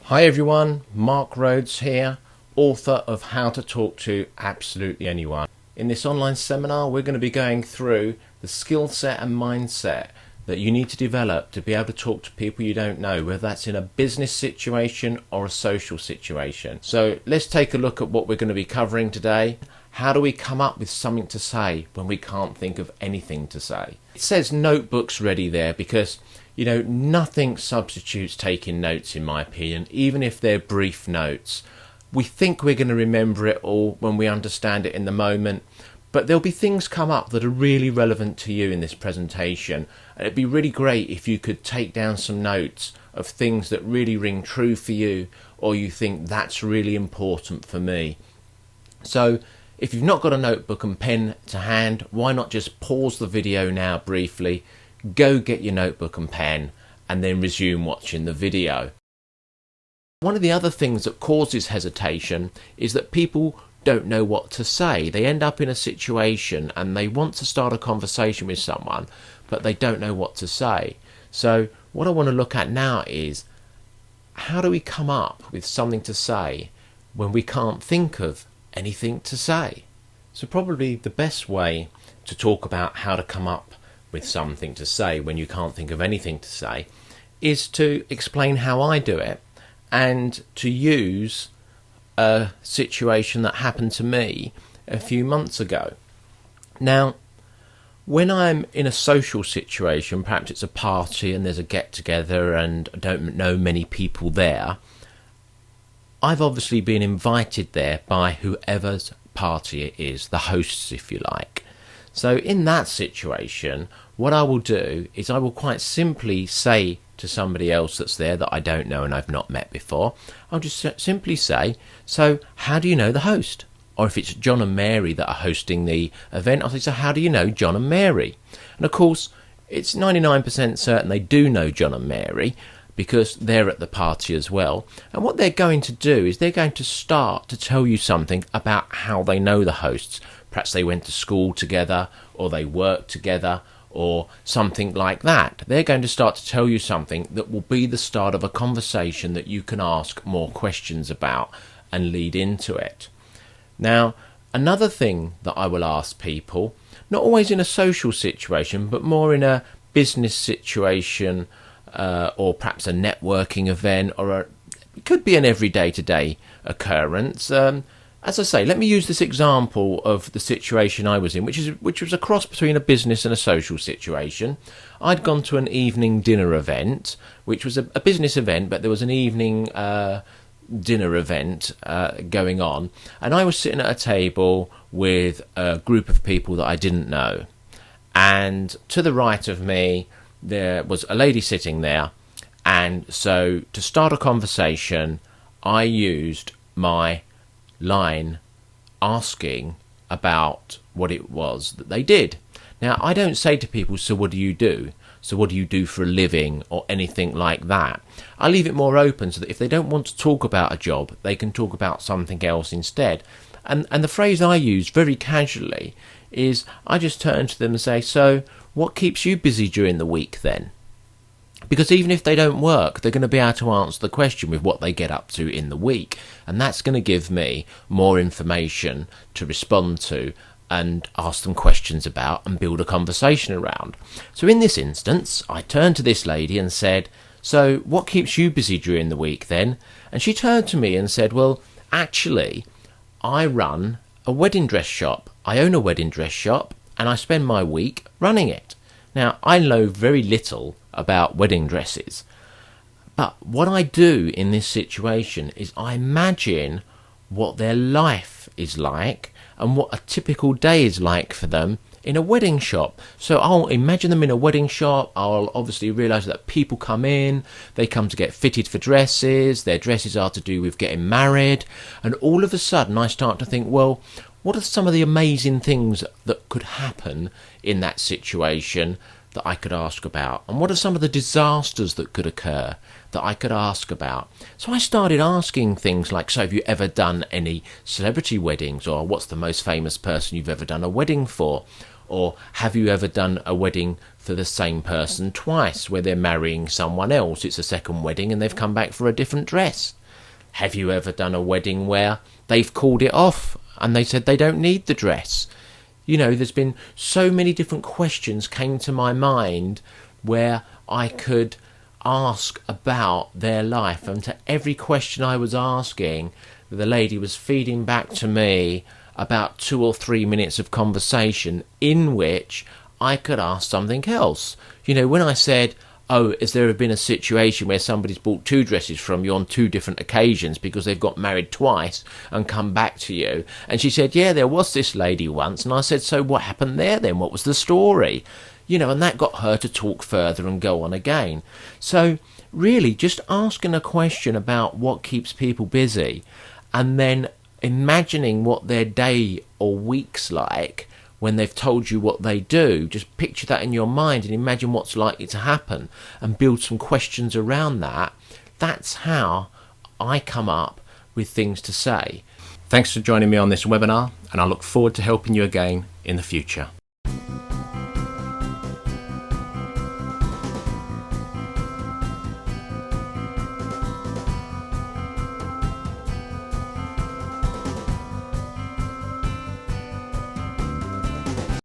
Hi everyone, Mark Rhodes here, author of How to Talk to Absolutely Anyone. In this online seminar, we're going to be going through the skill set and mindset that you need to develop to be able to talk to people you don't know, whether that's in a business situation or a social situation. So let's take a look at what we're going to be covering today. How do we come up with something to say when we can't think of anything to say? It says notebooks ready there because nothing substitutes taking notes, in my opinion, even if they're brief notes. We think we're going to remember it all when we understand it in the moment, but there'll be things come up that are really relevant to you in this presentation. And it'd be really great if you could take down some notes of things that really ring true for you, or you think that's really important for me. So if you've not got a notebook and pen to hand, why not just pause the video now briefly, go get your notebook and pen, and then resume watching the video. One of the other things that causes hesitation is that people don't know what to say. They end up in a situation and they want to start a conversation with someone, but they don't know what to say. So what I want to look at now is, how do we come up with something to say when we can't think of anything to say? So probably the best way to talk about how to come up with something to say when you can't think of anything to say is to explain how I do it, and to use a situation that happened to me a few months ago. Now, when I'm in a social situation, perhaps it's a party and there's a get-together and I don't know many people there, I've obviously been invited there by whoever's party it is, the hosts if you like. So in that situation, what I will do is I will quite simply say to somebody else that's there that I don't know and I've not met before, I'll just simply say, so how do you know the host? Or if it's John and Mary that are hosting the event, I'll say, so how do you know John and Mary? And of course, it's 99% certain they do know John and Mary because they're at the party as well. And what they're going to do is they're going to start to tell you something about how they know the hosts. Perhaps they went to school together, or they work together, or something like that. They're going to start to tell you something that will be the start of a conversation that you can ask more questions about and lead into it. Now, another thing that I will ask people, not always in a social situation, but more in a business situation, or perhaps a networking event, or it could be an everyday to-day occurrence. As I say, let me use this example of the situation I was in, which was a cross between a business and a social situation. I'd gone to an evening dinner event, which was a business event, but there was an evening dinner event going on, and I was sitting at a table with a group of people that I didn't know. And to the right of me, there was a lady sitting there, and so to start a conversation, I used my line asking about what it was that they did. Now, I don't say to people, so what do you do? So what do you do for a living, or anything like that? I leave it more open so that if they don't want to talk about a job, they can talk about something else instead. And the phrase I use very casually is, I just turn to them and say, so what keeps you busy during the week then? Because even if they don't work, they're going to be able to answer the question with what they get up to in the week. And that's going to give me more information to respond to and ask them questions about and build a conversation around. So in this instance, I turned to this lady and said, so what keeps you busy during the week then? And she turned to me and said, well, actually, I run a wedding dress shop. I own a wedding dress shop and I spend my week running it. Now, I know very little about wedding dresses, but what I do in this situation is I imagine what their life is like and what a typical day is like for them in a wedding shop. So I'll imagine them in a wedding shop. I'll obviously realise that people come in, they come to get fitted for dresses, their dresses are to do with getting married, and all of a sudden I start to think, well, what are some of the amazing things that could happen in that situation that I could ask about? And what are some of the disasters that could occur that I could ask about? So I started asking things like, so have you ever done any celebrity weddings? Or what's the most famous person you've ever done a wedding for? Or have you ever done a wedding for the same person twice, where they're marrying someone else? It's a second wedding and they've come back for a different dress. Have you ever done a wedding where they've called it off and they said they don't need the dress? You know, there's been so many different questions came to my mind where I could ask about their life, and to every question I was asking, the lady was feeding back to me about 2 or 3 minutes of conversation in which I could ask something else. You know, when I said, oh, has there been a situation where somebody's bought 2 dresses from you on 2 different occasions because they've got married twice and come back to you? And she said, yeah, there was this lady once. And I said, so what happened there then? What was the story? You know, and that got her to talk further and go on again. So really just asking a question about what keeps people busy, and then imagining what their day or week's like when they've told you what they do. Just picture that in your mind and imagine what's likely to happen and build some questions around that. That's how I come up with things to say. Thanks for joining me on this webinar, and I look forward to helping you again in the future.